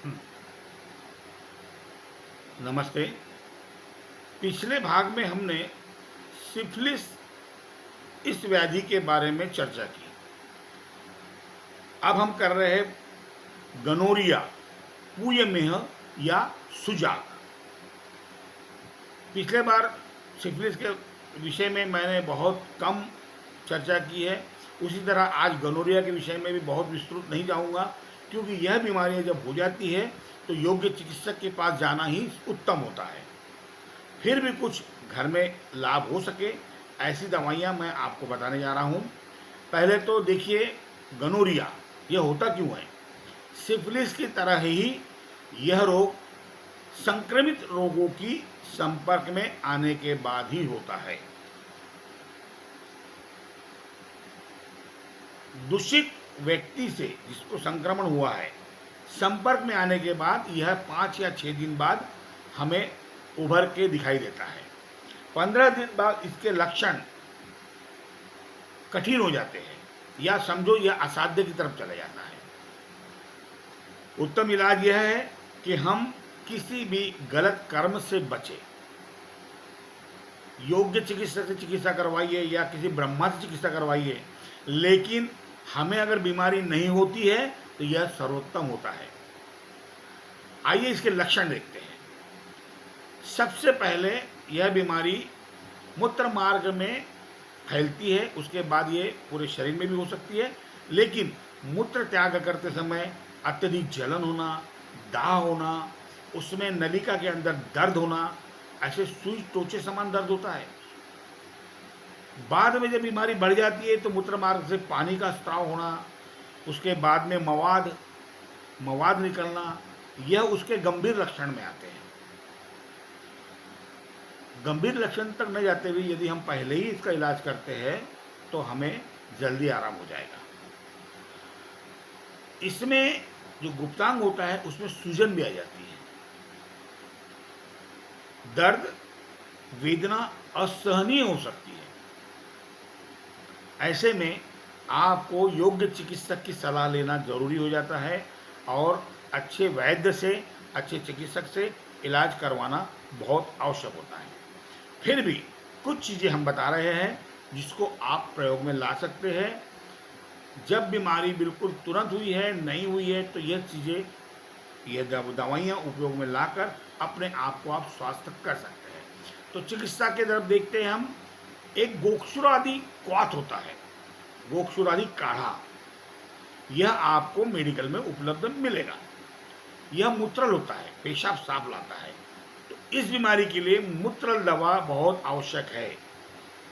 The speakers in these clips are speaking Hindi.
हम्म, नमस्ते। पिछले भाग में हमने सिफिलिस इस व्याधि के बारे में चर्चा की। अब हम कर रहे हैं गनोरिया, पूयमेह या सुजाक। पिछले बार सिफिलिस के विषय में मैंने बहुत कम चर्चा की है। उसी तरह आज गनोरिया के विषय में भी बहुत विस्तृत नहीं जाऊंगा, क्योंकि यह बीमारियां जब हो जाती है तो योग्य चिकित्सक के पास जाना ही उत्तम होता है। फिर भी कुछ घर में लाभ हो सके ऐसी दवाइयाँ मैं आपको बताने जा रहा हूँ। पहले तो देखिए, गनोरिया यह होता क्यों है। सिफिलिस की तरह ही यह रोग संक्रमित रोगों की संपर्क में आने के बाद ही होता है। दूषित व्यक्ति से जिसको संक्रमण हुआ है, संपर्क में आने के बाद यह 5 या 6 दिन बाद हमें उभर के दिखाई देता है। 15 दिन बाद इसके लक्षण कठिन हो जाते हैं, या समझो यह असाध्य की तरफ चला जाता है। उत्तम इलाज यह है कि हम किसी भी गलत कर्म से बचें। योग्य चिकित्सक से चिकित्सा करवाइए या किसी ब्रह्मा से चिकित्सा करवाइए, लेकिन हमें अगर बीमारी नहीं होती है तो यह सर्वोत्तम होता है। आइए इसके लक्षण देखते हैं। सबसे पहले यह बीमारी मूत्र मार्ग में फैलती है, उसके बाद ये पूरे शरीर में भी हो सकती है। लेकिन मूत्र त्याग करते समय अत्यधिक जलन होना, दाह होना, उसमें नलिका के अंदर दर्द होना, ऐसे सुई टोचे समान दर्द होता है। बाद में जब बीमारी बढ़ जाती है तो मूत्र मार्ग से पानी का स्त्राव होना, उसके बाद में मवाद मवाद निकलना, यह उसके गंभीर लक्षण में आते हैं। गंभीर लक्षण तक न जाते हुए यदि हम पहले ही इसका इलाज करते हैं तो हमें जल्दी आराम हो जाएगा। इसमें जो गुप्तांग होता है उसमें सूजन भी आ जाती है। दर्द, वेदना असहनीय हो सकती है। ऐसे में आपको योग्य चिकित्सक की सलाह लेना जरूरी हो जाता है, और अच्छे वैद्य से, अच्छे चिकित्सक से इलाज करवाना बहुत आवश्यक होता है। फिर भी कुछ चीज़ें हम बता रहे हैं जिसको आप प्रयोग में ला सकते हैं। जब बीमारी बिल्कुल तुरंत हुई है, नहीं हुई है, तो यह चीज़ें, ये दवाइयाँ उपयोग में लाकर अपने आप को आप स्वास्थ्य कर सकते हैं। तो चिकित्सा के तरफ देखते हैं हम। एक गोक्षुरादि क्वाथ होता है, गोक्षुरादि काढ़ा, यह आपको मेडिकल में उपलब्ध मिलेगा। यह मूत्रल होता है, पेशाब साफ लाता है। तो इस बीमारी के लिए मूत्रल दवा बहुत आवश्यक है।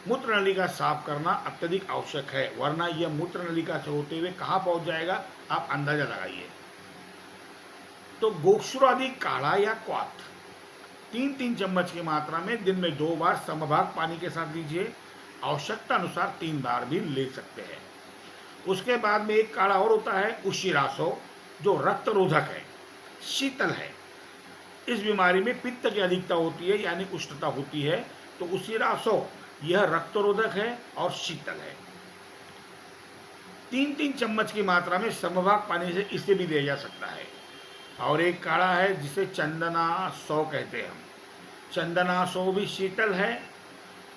मूत्र नलिका साफ करना अत्यधिक आवश्यक है, वरना यह मूत्र नलिका से होते हुए कहाँ पहुंच जाएगा आप अंदाजा लगाइए। तो गोक्षुरादि काढ़ा या क्वाथ 3-3 चम्मच की मात्रा में दिन में 2 बार समभाग पानी के साथ लीजिए। आवश्यकता अनुसार 3 बार भी ले सकते हैं। उसके बाद में एक काढ़ा और होता है, उशिरासो, जो रक्त रोधक है, शीतल है। इस बीमारी में पित्त की अधिकता होती है, यानी उष्णता होती है। तो उशिरासो यह रक्तरोधक है और शीतल है। 3-3 चम्मच की मात्रा में समभाग पानी से इसे भी लिया जा सकता है। और एक काढ़ा है जिसे चंदना सौ कहते हैं हम। चंदना सौ भी शीतल है,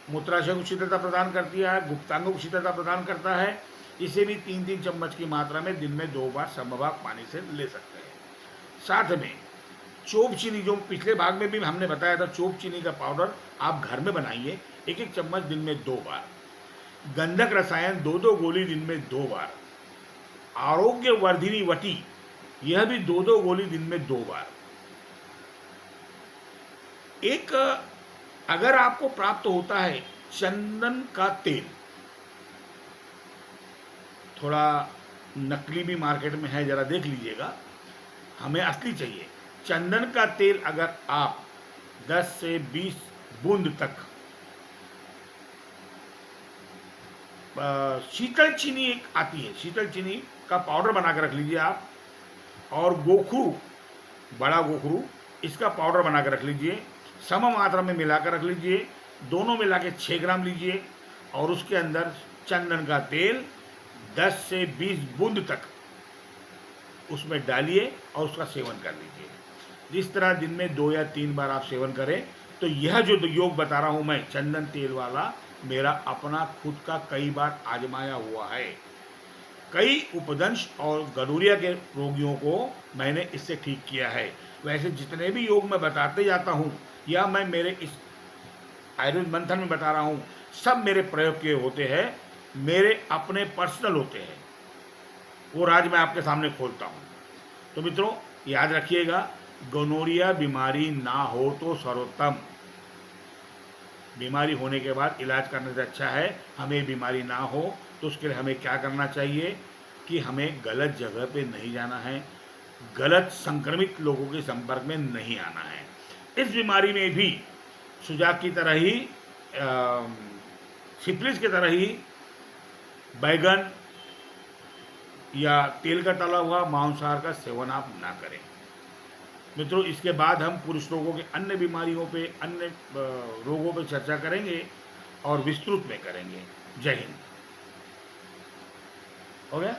मूत्राशय को शीतलता प्रदान करती है, गुप्तांगों को शीतलता प्रदान करता है। इसे भी 3-3 चम्मच की मात्रा में दिन में 2 बार समभाग पानी से ले सकते हैं। साथ में चोप चीनी, जो पिछले भाग में भी हमने बताया था, चोप चीनी का पाउडर आप घर में बनाइए, 1-1 चम्मच दिन में 2 बार। गंधक रसायन 2-2 गोली दिन में 2 बार। आरोग्य वर्धिनी वटी, यह भी 2-2 गोली दिन में 2 बार। एक, अगर आपको प्राप्त होता है चंदन का तेल, थोड़ा नकली भी मार्केट में है, जरा देख लीजिएगा, हमें असली चाहिए। चंदन का तेल अगर आप 10 से 20 बूंद तक, शीतल चीनी एक आती है, शीतल चीनी का पाउडर बना कर रख लीजिए आप। और गोखरू, बड़ा गोखरू, इसका पाउडर बना कर रख लीजिए, सम मात्रा में मिलाकर रख लीजिए। दोनों मिला के 6 ग्राम लीजिए, और उसके अंदर चंदन का तेल 10 से 20 बूंद तक उसमें डालिए और उसका सेवन कर लीजिए। जिस तरह दिन में 2 या 3 बार आप सेवन करें, तो यह जो योग बता रहा हूँ मैं चंदन तेल वाला, मेरा अपना खुद का कई बार आजमाया हुआ है। कई उपदंश और गनूरिया के रोगियों को मैंने इससे ठीक किया है। वैसे जितने भी योग मैं बताते जाता हूँ या मैं मेरे इस आयुर्वेद मंथन में बता रहा हूँ, सब मेरे प्रयोग के होते हैं, मेरे अपने पर्सनल होते हैं। वो राज मैं आपके सामने खोलता हूँ। तो मित्रों, याद रखिएगा, गोनोरिया बीमारी ना हो तो सर्वोत्तम। बीमारी होने के बाद इलाज करने से अच्छा है हमें बीमारी ना हो। तो उसके लिए हमें क्या करना चाहिए कि हमें गलत जगह पे नहीं जाना है, गलत संक्रमित लोगों के संपर्क में नहीं आना है। इस बीमारी में भी सुजाक की तरह ही, सिफिलिस की तरह ही, बैगन या तेल का तला हुआ मांसाहार का सेवन आप ना करें। मित्रों, इसके बाद हम पुरुष रोगों के अन्य बीमारियों पे, अन्य रोगों पे चर्चा करेंगे और विस्तृत में करेंगे। जय हिंद। हो गया।